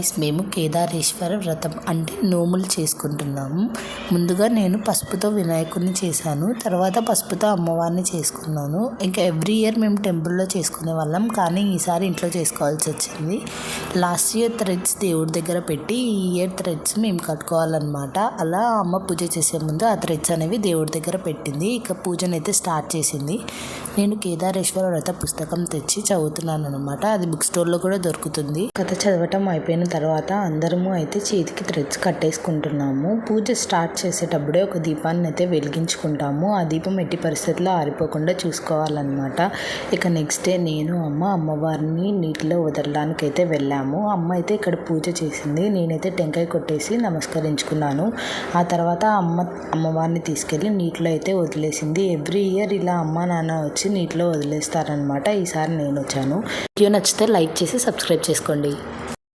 Guys మేము కేదారేశ్వర వ్రతం అంటే నోములు చేసుకుంటున్నాము. ముందుగా నేను పసుపుతో వినాయకుడిని చేశాను, తర్వాత పసుపుతో అమ్మవారిని చేసుకున్నాను. ఇంకా ఎవ్రీ ఇయర్ మేము టెంపుల్లో చేసుకునే వాళ్ళం, కానీ ఈసారి ఇంట్లో చేసుకోవాల్సి వచ్చింది. లాస్ట్ ఇయర్ థ్రెడ్స్ దేవుడి దగ్గర పెట్టి ఈ ఇయర్ థ్రెడ్స్ మేము కట్టుకోవాలన్నమాట. అలా అమ్మ పూజ చేసే ముందు ఆ థ్రెడ్స్ అనేవి దేవుడి దగ్గర పెట్టింది. ఇక పూజనైతే స్టార్ట్ చేసింది. నేను కేదారేశ్వర వ్రత పుస్తకం తెచ్చి చదువుతున్నాను అనమాట. అది బుక్ స్టోర్లో కూడా దొరుకుతుంది. కథ చదవటం అయిపోయిన తర్వాత అందరము అయితే చేతికి థ్రెడ్స్ కట్టేసుకుంటున్నాము. పూజ స్టార్ట్ చేసేటప్పుడే ఒక దీపాన్ని అయితే వెలిగించుకుంటాము. ఆ దీపం ఎట్టి పరిస్థితుల్లో ఆరిపోకుండా చూసుకోవాలన్నమాట. ఇక నెక్స్ట్ డే నేను అమ్మవారిని నీటిలో వదలడానికి అయితే వెళ్ళాము. అమ్మ అయితే ఇక్కడ పూజ చేసింది. నేనైతే టెంకాయ కొట్టేసి నమస్కరించుకున్నాను. ఆ తర్వాత అమ్మవారిని తీసుకెళ్ళి నీటిలో అయితే వదిలేసింది. ఎవ్రీ ఇయర్ ఇలా అమ్మ నాన్న వచ్చి నీటిలో వదిలేస్తారనమాట. ఈసారి నేను వచ్చాను. వీడియో నచ్చితే లైక్ చేసి సబ్స్క్రైబ్ చేసుకోండి.